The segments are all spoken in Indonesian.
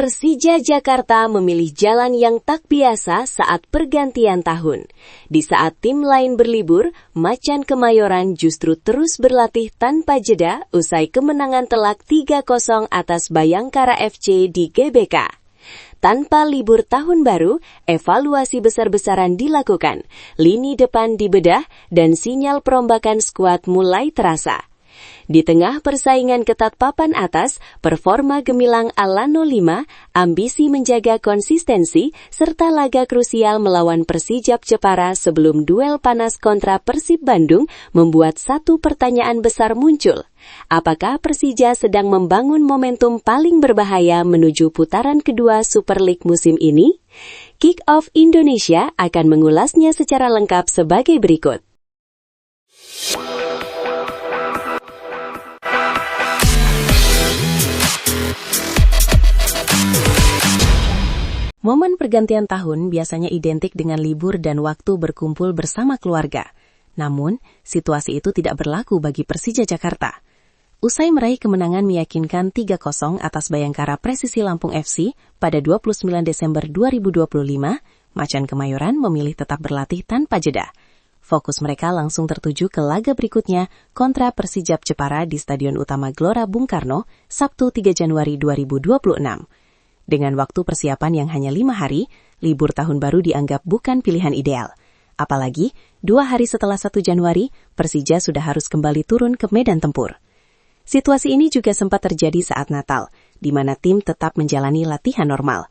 Persija Jakarta memilih jalan yang tak biasa saat pergantian tahun. Di saat tim lain berlibur, Macan Kemayoran justru terus berlatih tanpa jeda usai kemenangan telak 3-0 atas Bayangkara FC di GBK. Tanpa libur tahun baru, evaluasi besar-besaran dilakukan, lini depan dibedah, dan sinyal perombakan skuad mulai terasa. Di tengah persaingan ketat papan atas, performa gemilang Alano 5, ambisi menjaga konsistensi, serta laga krusial melawan Persijap Jepara sebelum duel panas kontra Persib Bandung membuat satu pertanyaan besar muncul. Apakah Persija sedang membangun momentum paling berbahaya menuju putaran kedua Super League musim ini? Kick Off Indonesia akan mengulasnya secara lengkap sebagai berikut. Momen pergantian tahun biasanya identik dengan libur dan waktu berkumpul bersama keluarga. Namun, situasi itu tidak berlaku bagi Persija Jakarta. Usai meraih kemenangan meyakinkan 3-0 atas Bayangkara Presisi Lampung FC pada 29 Desember 2025, Macan Kemayoran memilih tetap berlatih tanpa jeda. Fokus mereka langsung tertuju ke laga berikutnya kontra Persijap Jepara di Stadion Utama Gelora Bung Karno, Sabtu 3 Januari 2026. Dengan waktu persiapan yang hanya 5 hari, libur tahun baru dianggap bukan pilihan ideal. Apalagi, 2 hari setelah 1 Januari, Persija sudah harus kembali turun ke medan tempur. Situasi ini juga sempat terjadi saat Natal, di mana tim tetap menjalani latihan normal.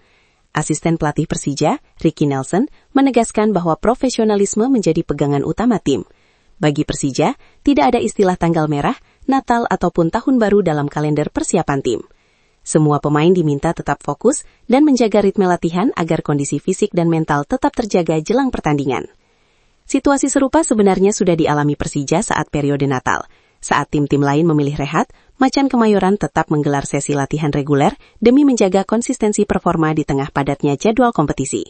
Asisten pelatih Persija, Ricky Nelson, menegaskan bahwa profesionalisme menjadi pegangan utama tim. Bagi Persija, tidak ada istilah tanggal merah, Natal ataupun Tahun Baru dalam kalender persiapan tim. Semua pemain diminta tetap fokus dan menjaga ritme latihan agar kondisi fisik dan mental tetap terjaga jelang pertandingan. Situasi serupa sebenarnya sudah dialami Persija saat periode Natal. Saat tim-tim lain memilih rehat, Macan Kemayoran tetap menggelar sesi latihan reguler demi menjaga konsistensi performa di tengah padatnya jadwal kompetisi.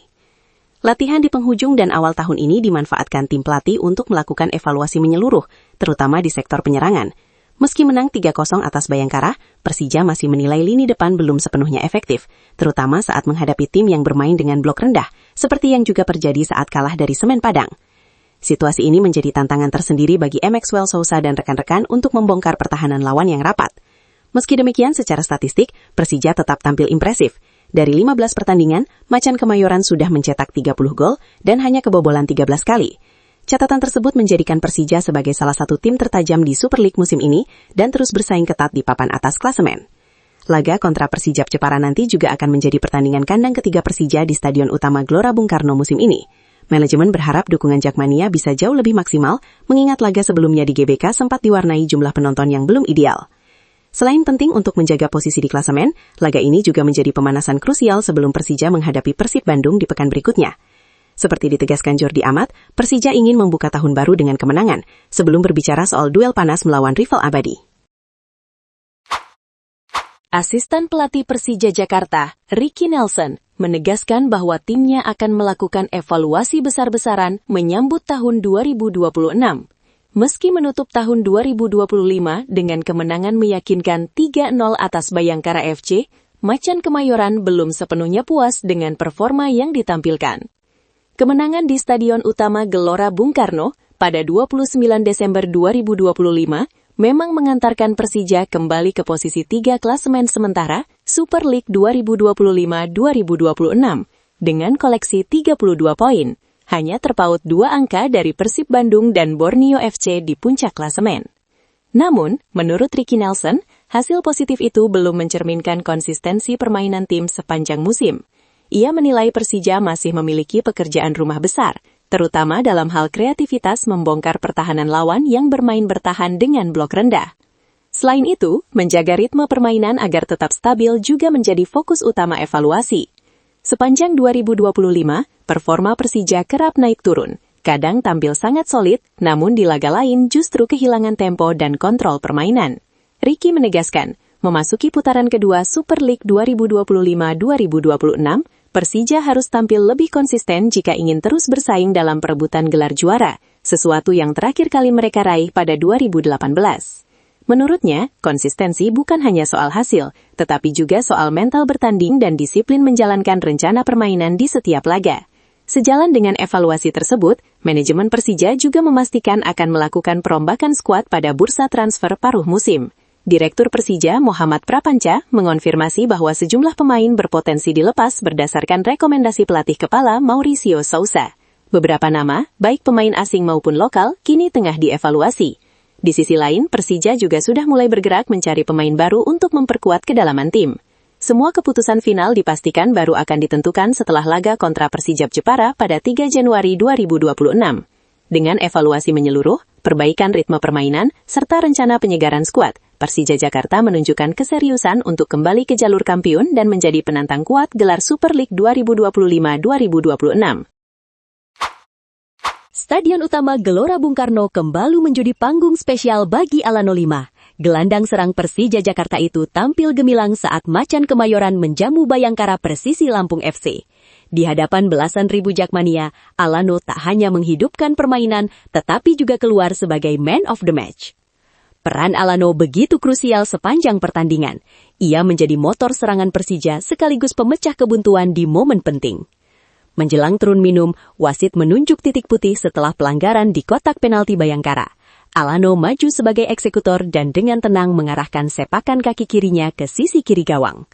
Latihan di penghujung dan awal tahun ini dimanfaatkan tim pelatih untuk melakukan evaluasi menyeluruh, terutama di sektor penyerangan. Meski menang 3-0 atas Bayangkara, Persija masih menilai lini depan belum sepenuhnya efektif, terutama saat menghadapi tim yang bermain dengan blok rendah, seperti yang juga terjadi saat kalah dari Semen Padang. Situasi ini menjadi tantangan tersendiri bagi Maxwell Sousa dan rekan-rekan untuk membongkar pertahanan lawan yang rapat. Meski demikian, secara statistik, Persija tetap tampil impresif. Dari 15 pertandingan, Macan Kemayoran sudah mencetak 30 gol dan hanya kebobolan 13 kali. Catatan tersebut menjadikan Persija sebagai salah satu tim tertajam di Super League musim ini dan terus bersaing ketat di papan atas klasemen. Laga kontra Persijap Jepara nanti juga akan menjadi pertandingan kandang ketiga Persija di Stadion Utama Gelora Bung Karno musim ini. Manajemen berharap dukungan Jakmania bisa jauh lebih maksimal, mengingat laga sebelumnya di GBK sempat diwarnai jumlah penonton yang belum ideal. Selain penting untuk menjaga posisi di klasemen, laga ini juga menjadi pemanasan krusial sebelum Persija menghadapi Persib Bandung di pekan berikutnya. Seperti ditegaskan Jordi Amat, Persija ingin membuka tahun baru dengan kemenangan, sebelum berbicara soal duel panas melawan rival abadi. Asisten pelatih Persija Jakarta, Ricky Nelson, menegaskan bahwa timnya akan melakukan evaluasi besar-besaran menyambut tahun 2026. Meski menutup tahun 2025 dengan kemenangan meyakinkan 3-0 atas Bayangkara FC, Macan Kemayoran belum sepenuhnya puas dengan performa yang ditampilkan. Kemenangan di Stadion Utama Gelora Bung Karno pada 29 Desember 2025 memang mengantarkan Persija kembali ke posisi 3 klasemen sementara Super League 2025-2026 dengan koleksi 32 poin, hanya terpaut 2 angka dari Persib Bandung dan Borneo FC di puncak klasemen. Namun, menurut Ricky Nelson, hasil positif itu belum mencerminkan konsistensi permainan tim sepanjang musim. Ia menilai Persija masih memiliki pekerjaan rumah besar, terutama dalam hal kreativitas membongkar pertahanan lawan yang bermain bertahan dengan blok rendah. Selain itu, menjaga ritme permainan agar tetap stabil juga menjadi fokus utama evaluasi. Sepanjang 2025, performa Persija kerap naik turun. Kadang tampil sangat solid, namun di laga lain justru kehilangan tempo dan kontrol permainan. Ricky menegaskan, memasuki putaran kedua Super League 2025-2026, Persija harus tampil lebih konsisten jika ingin terus bersaing dalam perebutan gelar juara, sesuatu yang terakhir kali mereka raih pada 2018. Menurutnya, konsistensi bukan hanya soal hasil, tetapi juga soal mental bertanding dan disiplin menjalankan rencana permainan di setiap laga. Sejalan dengan evaluasi tersebut, manajemen Persija juga memastikan akan melakukan perombakan skuad pada bursa transfer paruh musim. Direktur Persija Muhammad Prapanca mengonfirmasi bahwa sejumlah pemain berpotensi dilepas berdasarkan rekomendasi pelatih kepala Mauricio Sousa. Beberapa nama, baik pemain asing maupun lokal, kini tengah dievaluasi. Di sisi lain, Persija juga sudah mulai bergerak mencari pemain baru untuk memperkuat kedalaman tim. Semua keputusan final dipastikan baru akan ditentukan setelah laga kontra Persijap Jepara pada 3 Januari 2026. Dengan evaluasi menyeluruh, perbaikan ritme permainan, serta rencana penyegaran skuad, Persija Jakarta menunjukkan keseriusan untuk kembali ke jalur kampiun dan menjadi penantang kuat gelar Super League 2025-2026. Stadion utama Gelora Bung Karno kembali menjadi panggung spesial bagi Alano 5. Gelandang serang Persija Jakarta itu tampil gemilang saat Macan Kemayoran menjamu Bayangkara Persisi Lampung FC. Di hadapan belasan ribu Jakmania, Alano tak hanya menghidupkan permainan, tetapi juga keluar sebagai man of the match. Peran Alano begitu krusial sepanjang pertandingan. Ia menjadi motor serangan Persija sekaligus pemecah kebuntuan di momen penting. Menjelang turun minum, wasit menunjuk titik putih setelah pelanggaran di kotak penalti Bayangkara. Alano maju sebagai eksekutor dan dengan tenang mengarahkan sepakan kaki kirinya ke sisi kiri gawang.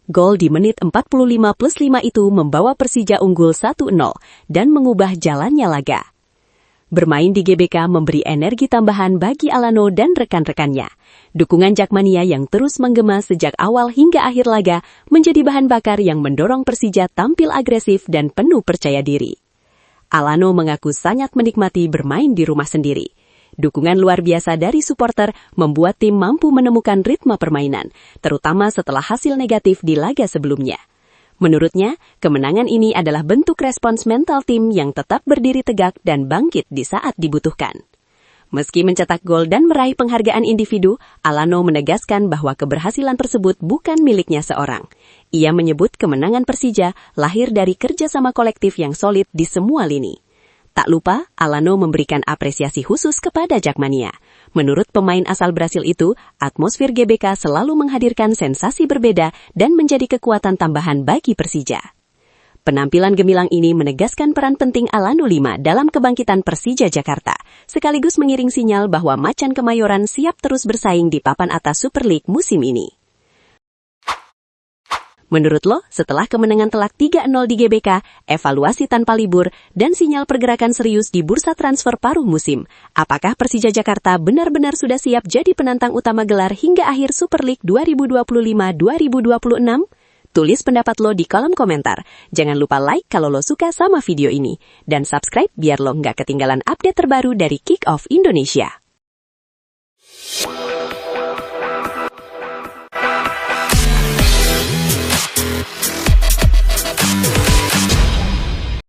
Gol di menit 45+5 itu membawa Persija unggul 1-0 dan mengubah jalannya laga. Bermain di GBK memberi energi tambahan bagi Alano dan rekan-rekannya. Dukungan Jakmania yang terus menggema sejak awal hingga akhir laga menjadi bahan bakar yang mendorong Persija tampil agresif dan penuh percaya diri. Alano mengaku sangat menikmati bermain di rumah sendiri. Dukungan luar biasa dari supporter membuat tim mampu menemukan ritme permainan, terutama setelah hasil negatif di laga sebelumnya. Menurutnya, kemenangan ini adalah bentuk respons mental tim yang tetap berdiri tegak dan bangkit di saat dibutuhkan. Meski mencetak gol dan meraih penghargaan individu, Alano menegaskan bahwa keberhasilan tersebut bukan miliknya seorang. Ia menyebut kemenangan Persija lahir dari kerjasama kolektif yang solid di semua lini. Tak lupa, Alano memberikan apresiasi khusus kepada Jakmania. Menurut pemain asal Brasil itu, atmosfer GBK selalu menghadirkan sensasi berbeda dan menjadi kekuatan tambahan bagi Persija. Penampilan gemilang ini menegaskan peran penting Alano 5 dalam kebangkitan Persija Jakarta, sekaligus mengiring sinyal bahwa Macan Kemayoran siap terus bersaing di papan atas Super League musim ini. Menurut lo, setelah kemenangan telak 3-0 di GBK, evaluasi tanpa libur, dan sinyal pergerakan serius di bursa transfer paruh musim, apakah Persija Jakarta benar-benar sudah siap jadi penantang utama gelar hingga akhir Super League 2025-2026? Tulis pendapat lo di kolom komentar. Jangan lupa like kalau lo suka sama video ini. Dan subscribe biar lo nggak ketinggalan update terbaru dari Kick Off Indonesia.